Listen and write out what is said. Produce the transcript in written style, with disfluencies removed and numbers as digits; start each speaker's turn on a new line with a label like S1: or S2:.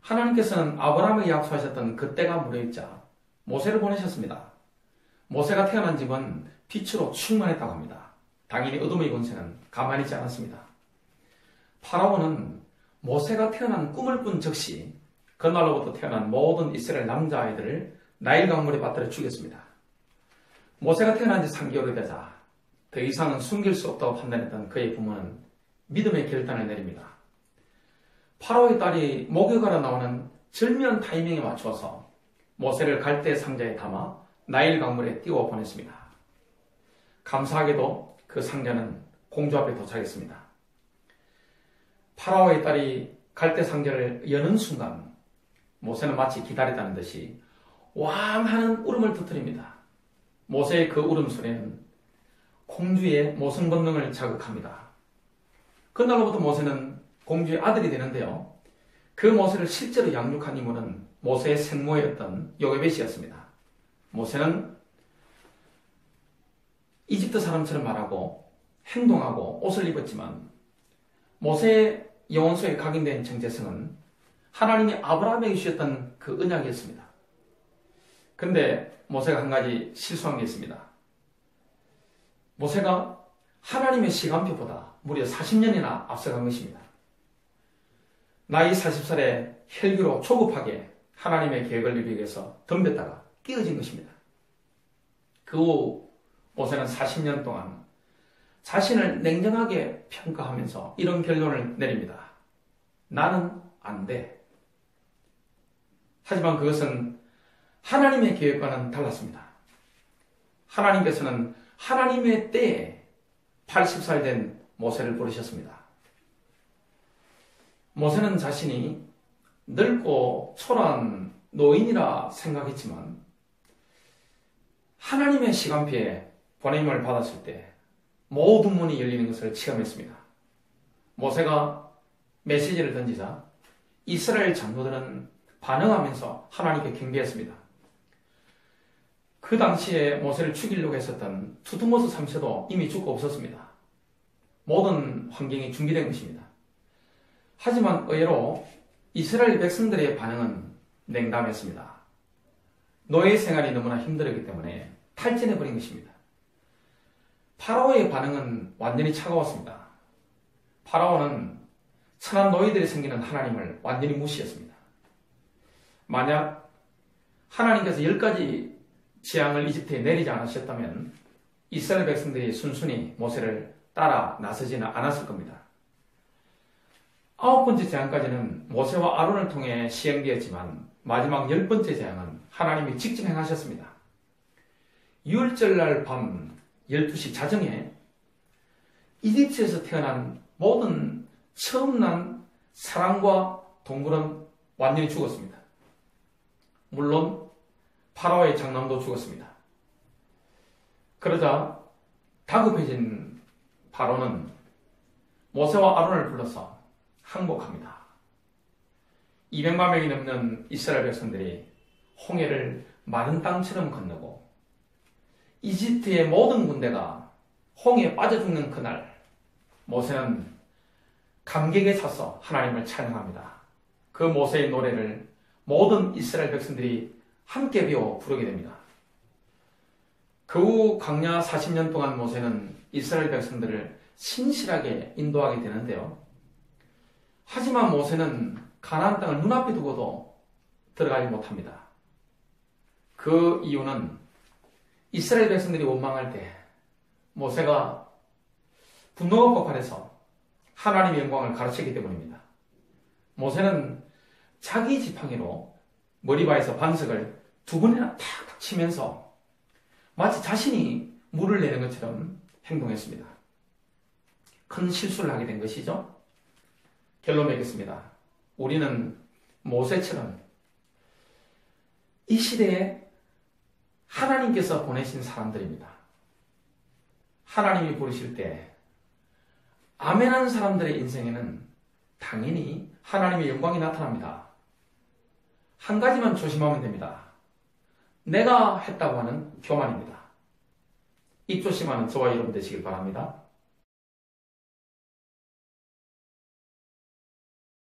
S1: 하나님께서는 아브라함에게 약속하셨던 그때가 무르익자 모세를 보내셨습니다. 모세가 태어난 집은 빛으로 충만했다고 합니다. 당연히 어둠의 권세는 가만히 있지 않았습니다. 파라오는 모세가 태어난 꿈을 꾼 즉시 그날로부터 태어난 모든 이스라엘 남자아이들을 나일 강물에 빠뜨려 죽였습니다. 모세가 태어난 지 3개월이 되자 더 이상은 숨길 수 없다고 판단했던 그의 부모는 믿음의 결단을 내립니다. 파라오의 딸이 목욕하러 나오는 절묘한 타이밍에 맞추어서 모세를 갈대 상자에 담아 나일 강물에 띄워 보냈습니다. 감사하게도 그 상자는 공주 앞에 도착했습니다. 파라오의 딸이 갈대 상자를 여는 순간 모세는 마치 기다렸다는 듯이 왕 하는 울음을 터뜨립니다. 모세의 그 울음소리는 공주의 모성 본능을 자극합니다. 그날로부터 모세는 공주의 아들이 되는데요. 그 모세를 실제로 양육한 인물은 모세의 생모였던 요게벳이었습니다. 모세는 이집트 사람처럼 말하고 행동하고 옷을 입었지만 모세의 영혼소에 각인된 정체성은 하나님이 아브라함에게 주셨던 그 언약이었습니다. 그런데 모세가 한 가지 실수한 게 있습니다. 모세가 하나님의 시간표보다 무려 40년이나 앞서간 것입니다. 나이 40살에 혈기로 조급하게 하나님의 계획을 이루기 위해서 덤볐다가 끼어진 것입니다. 그 후 모세는 40년 동안 자신을 냉정하게 평가하면서 이런 결론을 내립니다. 나는 안 돼. 하지만 그것은 하나님의 계획과는 달랐습니다. 하나님께서는 하나님의 때에 80살 된 모세를 부르셨습니다. 모세는 자신이 늙고 초라한 노인이라 생각했지만 하나님의 시간표에 보냄을 받았을 때 모든 문이 열리는 것을 체험했습니다. 모세가 메시지를 던지자 이스라엘 장로들은 반응하면서 하나님께 경배했습니다. 그 당시에 모세를 죽이려고 했었던 투드모스 3세도 이미 죽고 없었습니다. 모든 환경이 준비된 것입니다. 하지만 의외로 이스라엘 백성들의 반응은 냉담했습니다. 노예 생활이 너무나 힘들었기 때문에 탈진해버린 것입니다. 파라오의 반응은 완전히 차가웠습니다. 파라오는 천한 노예들이 섬기는 하나님을 완전히 무시했습니다. 만약 하나님께서 10가지 재앙을 이집트에 내리지 않으셨다면 이스라엘 백성들이 순순히 모세를 따라 나서지는 않았을 겁니다. 9번째 재앙까지는 모세와 아론을 통해 시행되었지만 마지막 10번째 재앙은 하나님이 직접 행하셨습니다. 유월절날 밤 12시 자정에 이집트에서 태어난 모든 처음 난 사람과 동물은 완전히 죽었습니다. 물론 파라오의 장남도 죽었습니다. 그러자 다급해진 파로는 모세와 아론을 불러서 항복합니다. 200만 명이 넘는 이스라엘 백성들이 홍해를 마른 땅처럼 건너고 이집트의 모든 군대가 홍해에 빠져 죽는 그날 모세는 감격에 차서 하나님을 찬양합니다. 그 모세의 노래를 모든 이스라엘 백성들이 함께 배워 부르게 됩니다. 그 후 광야 40년 동안 모세는 이스라엘 백성들을 신실하게 인도하게 되는데요. 하지만 모세는 가나안 땅을 눈앞에 두고도 들어가지 못합니다. 그 이유는 이스라엘 백성들이 원망할 때 모세가 분노가 폭발해서 하나님의 영광을 가르치기 때문입니다. 모세는 자기 지팡이로 머리바에서 반석을 2번이나 탁탁 치면서 마치 자신이 물을 내는 것처럼 행동했습니다. 큰 실수를 하게 된 것이죠. 결론 맺겠습니다. 우리는 모세처럼 이 시대에 하나님께서 보내신 사람들입니다. 하나님이 부르실 때 아멘한 사람들의 인생에는 당연히 하나님의 영광이 나타납니다. 한 가지만 조심하면 됩니다. 내가 했다고 하는 교만입니다. 입 조심하는 저와 여러분 되시길 바랍니다.